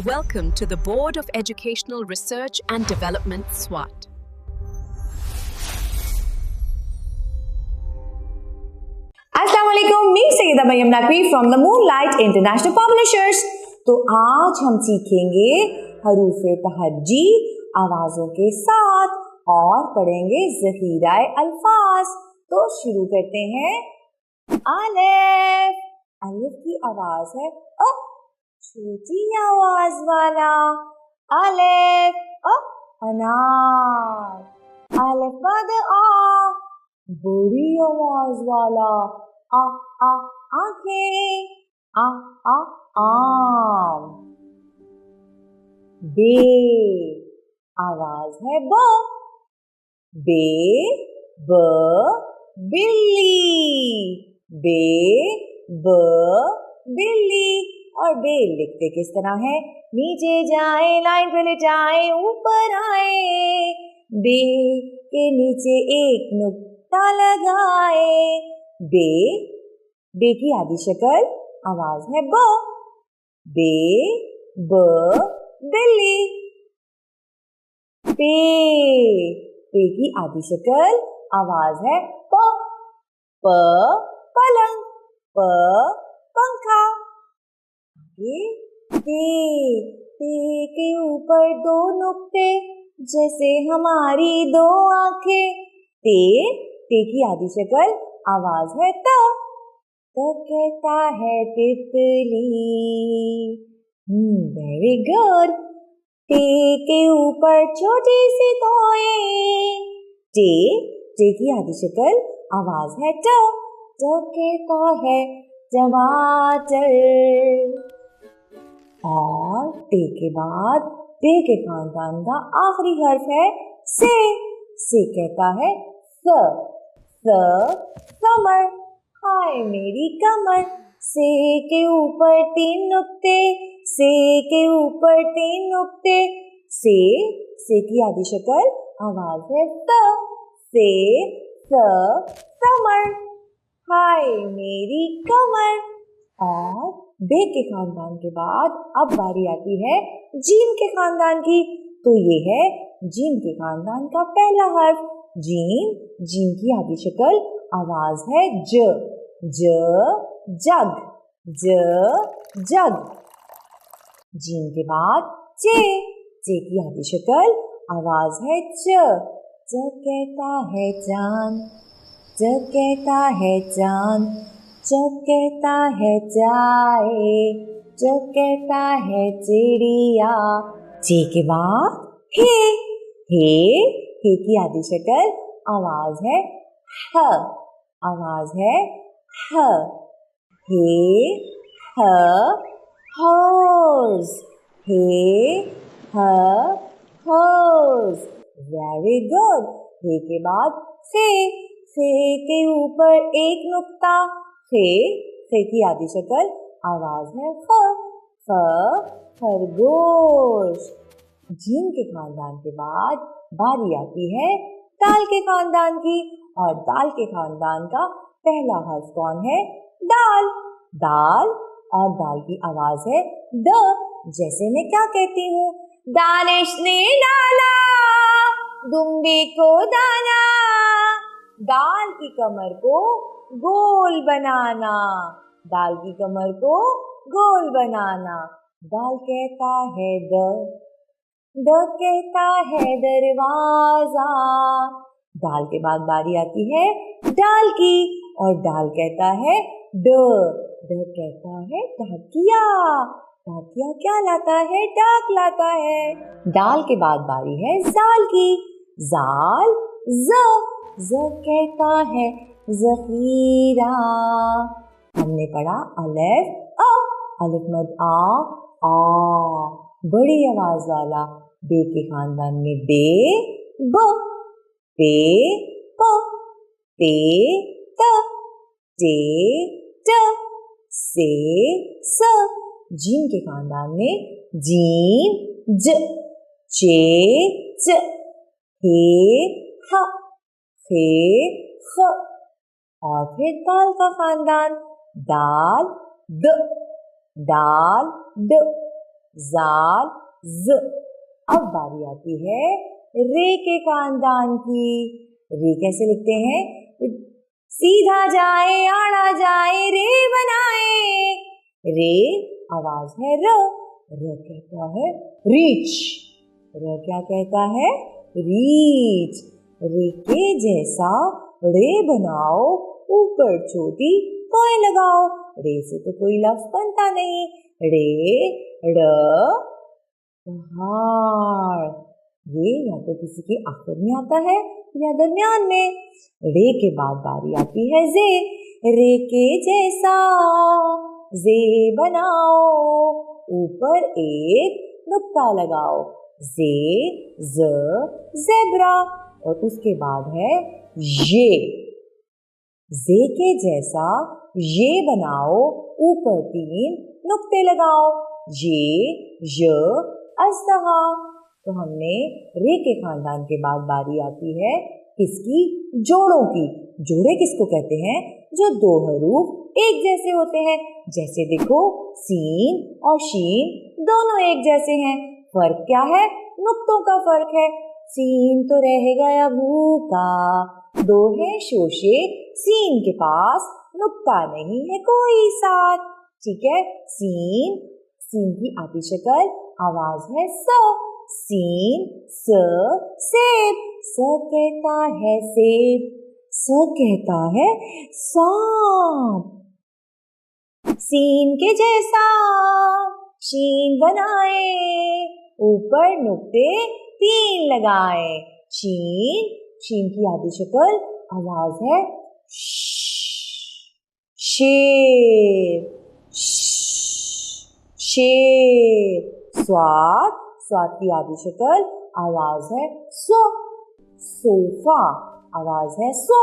Welcome to the Board of Educational Research and Development, SWAT. अस्सलाम वालेकुम, मैं Syeda Maryam Naqvi from the Moonlight International Publishers. तो आज हम सीखेंगे हरूफ तहज्जी आवाजों के साथ और पढ़ेंगे ज़ख़ीरा अल्फाज। तो शुरू करते हैं। अलिफ, अलिफ की आवाज है अ, छोटी आवाज वाला अलिफ अ, अनार। अलिफ बाद आ, बड़ी आवाज वाला आ आ, आंखें आ आ, आम। बे, आवाज है ब, बे ब, बिल्ली। बे ब, बिल्ली। और बे लिखते किस तरह है? नीचे जाए, लाइन पे ले जाए, ऊपर आए। बे के नीचे एक नुक्ता लगाए। बे, बे की आधी शक्ल आवाज है ब, बे ब, बिल्ली। पे, पे की आधी शक्ल आवाज है प, प पलंग, प पंखा। ते के ऊपर दो नुक्ते जैसे हमारी दो आंखें। ते की आधी शक्ल आवाज है त कहता है तितली। Very good. ते के ऊपर छोटी सी तोए। ते की आधी शक्ल आवाज है ट कहता है टमाटर। और ते के बाद ते के खानदान का आखिरी हर्फ है से। से कहता है कमर। हाय मेरी कमर। से के ऊपर तीन नुक्ते, से के ऊपर तीन नुक्ते। से की आधी शक्ल आवाज है से कमर। हाय मेरी कमर। और बे के खानदान के बाद अब बारी आती है जीम के खानदान की। तो ये है जीम के खानदान का पहला हर्फ जीम। जीम की आधी शक्ल आवाज है ज जग, जग। जीम के बाद चे की आधी शक्ल आवाज है च कहता है चांद, कहता है चांद। कहता है चाय, कहता है चिड़िया। चे के बाद हे की आधी शक्ल आवाज है ह, आवाज है ह। हे ह होज, हे ह होज। Very good. हे के बाद खे के ऊपर एक नुक्ता। खे की आधी शक्ल आवाज है ख खरगोश। जीम के खानदान के बाद बारी आती है दाल के खानदान की। और दाल के खानदान का पहला हर्फ कौन है? दाल। दाल, और दाल की आवाज है द। जैसे मैं क्या कहती हूँ? दानिश ने डाला दुम्बे को दाना। दाल की कमर को गोल बनाना, दाल की कमर को गोल बनाना। दाल कहता है द कहता है दरवाजा। दाल के बाद बारी आती है दाल की। और दाल कहता है ड कहता है डाकिया। डाकिया क्या लाता है? डाक लाता है। दाल के बाद बारी है जाल की। जाल ज कहता है ज़ख़ीरा। हमने पढ़ा अलिफ अ, अलिफ मद आ, बड़ी आवाज वाला। बे के खानदान में बे ब, पे प, ते त, ते ट, से स। जीम के खानदान में जीम ज, चे च, हे ह, खे ख। और फिर दाल का खानदान दाल द, जाल ज। अब बारी आती है रे के खानदान की। रे कैसे लिखते हैं? सीधा जाए आड़ा जाए रे बनाए। रे आवाज है र। र कहता है रीच। र क्या कहता है? रीच। रे के जैसा रे बनाओ, ऊपर छोटी तोय लगाओ। रे से तो कोई लफ्ज बनता नहीं। रे ड़ पहाड़। ये या तो किसी के आखिर में आता है या दरमियान में। रे के बाद बारी आती है जे। रे के जैसा जे बनाओ, ऊपर एक नुक्ता लगाओ। जे ज ज़ेब्रा। और उसके बाद है ये। जे के जैसा ये बनाओ, ऊपर 3 नुक्ते लगाओ। ये य अजदहा। तो हमने रे के खानदान के बाद बारी आती है किसकी? जोड़ों की। जोड़े किसको कहते हैं? जो 2 हरूफ एक जैसे होते हैं। जैसे देखो सीन और शीन दोनों एक जैसे हैं। फर्क क्या है? नुक्तों का फर्क है। सीन तो रह गया भूखा, 2 है शोशे, सीन के पास नुक्ता नहीं है कोई साथ। ठीक है, सीन। सीन की आधी शक्ल आवाज है स। सीन स सेब। स कहता है सेब। स कहता है सांप। सीन के जैसा शीन बनाए, ऊपर नुक्ते 3 लगाए। शीन। शीन की आधी शक्ल आवाज है शेर। शेर। स्वाद। स्वाद की आधी शक्ल आवाज है सो। सोफा। आवाज है सो।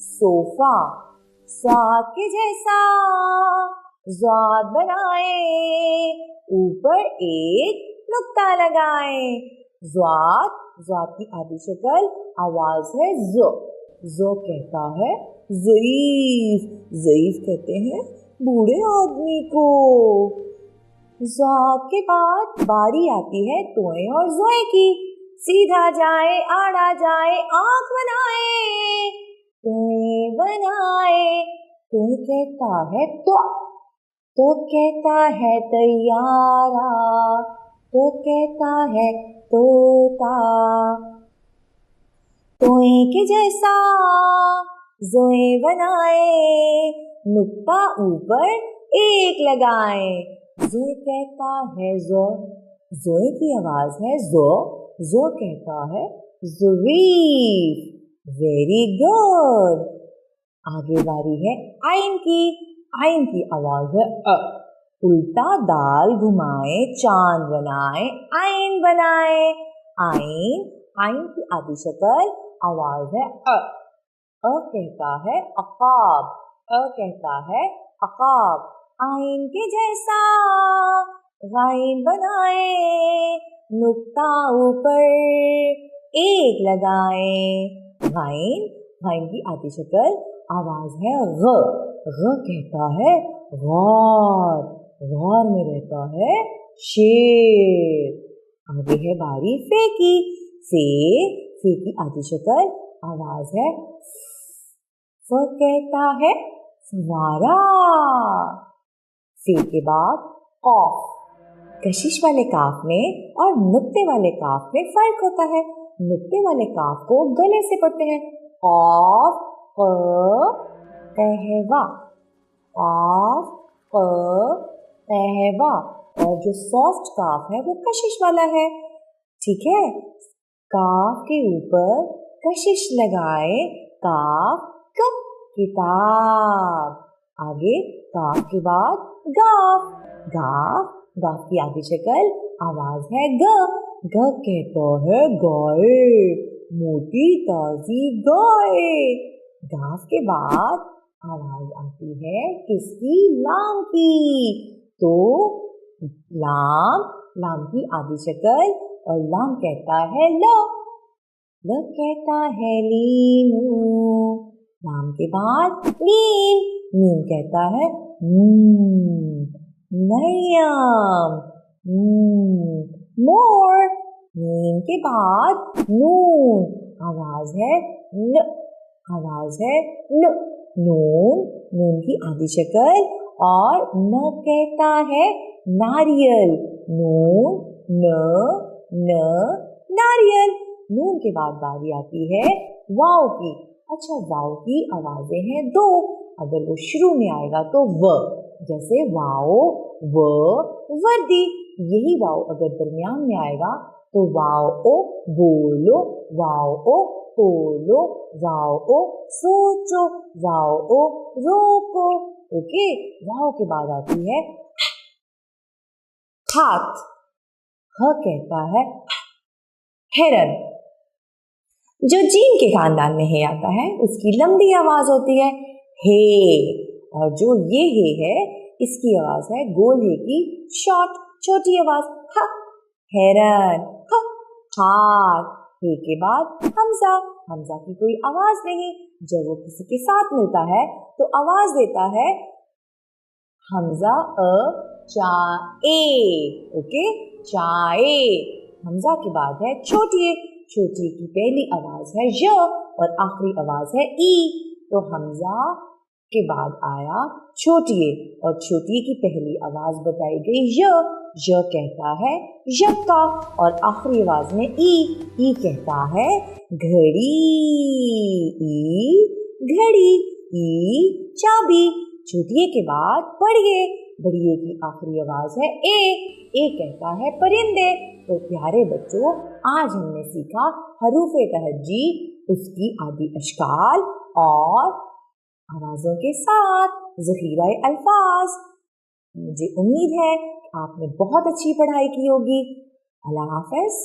सोफा। स्वाद के जैसा स्वाद बनाए, ऊपर एक नुक्ता लगाए। ज़्वाद। ज़्वाद की आधी शक्ल आवाज है ज़। ज़ कहता है ज़ईफ। ज़ईफ कहते हैं बूढ़े आदमी को। ज़ाद के बाद बारी आती है तोए और ज़ोए की। सीधा जाए आड़ा जाए आंख बनाए। तोए बनाए। तोए कहता है तो कहता है तैयारा, तो कहता है तोता। तोए के जैसा ज़ोए बनाए, नुक्ता ऊपर एक लगाए। ज़ोए कहता है ज़ो। ज़ोए की आवाज है ज़ो। ज़ो कहता है ज़रीफ। Very good. आगे बारी है आइन की। आइन की आवाज है अ। उल्टा दाल घुमाए चांद बनाए, आइन बनाए। आइन। आइन की आधी शक्ल आवाज है अ। अ कहता है अकाब। अ कहता है अकाब। आइन के जैसा गाइन बनाए, नुक्ता ऊपर एक लगाए। गाइन। गाइन की आधी शक्ल आवाज है ग। ग कहता है गौर। गौर में रहता है शेर। आगे है बारी फे की। फे। फे की आधी शक्ल आवाज है फ कहता है फवारा। फे के बाद कॉफ। कशिश वाले काफ में और नुक्ते वाले काफ में फर्क होता है। नुक्ते वाले काफ को गले से पढ़ते हैं। कॉफ क कहवा। कॉफ क कहवा। और जो सॉफ्ट काफ है वो कशिश वाला है। ठीक है, काफ के ऊपर कशिश लगाए। काफ क किताब। आगे काफ के बाद गाफ। गाफ। गाफ की आधी शक्ल आवाज है ग। ग कहता है गाय, मोटी ताजी गाय। गाफ के बाद आवाज आती है किसकी? लाम की। तो लाम। लाम की आधी शक्ल और लाम कहता है ल। ल कहता है लीमू। लाम के बाद नीम। नीम कहता है मरियम। मोर। मीम के बाद नून, आवाज है न, आवाज है न। नून, नून की आधी शक्ल, और न कहता है नारियल। नून न नारियल। नून के बाद बारी आती है वाव की। अच्छा, वाव की आवाजें हैं दो। अगर वो शुरू में आएगा तो व, जैसे वाओ व वर्दी। यही वाव अगर दरमियान में आएगा तो वाओ ओ बोलो, वाओ ओ बोलो, वाओ ओ सोचो, वाओ ओ रोको। ओके, वाओ के बाद आती है हाथ। ह कहता है हिरन। जो जीन के खानदान में हे आता है उसकी लंबी आवाज होती है हे, और जो ये हे है इसकी आवाज है गोल हे की शॉर्ट छोटी आवाज ह। हेरन, ह। हाथ, हे के बाद हमजा। हमजा की कोई आवाज नहीं। जब वो किसी के साथ मिलता है तो आवाज देता है हमजा अ चाए। ओके, चाए। हमजा के बाद है छोटी। छोटी की पहली आवाज है य और आखिरी आवाज है ई। तो हमजा के बाद आया छोटी, और छोटी की पहली आवाज बताई गई य कहता है यक्का, और आखिरी आवाज में ई कहता है घड़ी। ई घड़ी, ई चाबी। छोटिए के बाद बड़िए। बड़िए की आखिरी आवाज है ए कहता है परिंदे। तो प्यारे बच्चों, आज हमने सीखा हरूफे तहज्जी, उसकी आदि अशकाल और आवाजों के साथ ज़ख़ीरा अल्फाज। मुझे उम्मीद है आपने बहुत अच्छी पढ़ाई की होगी। अल्लाह हाफ़िज़।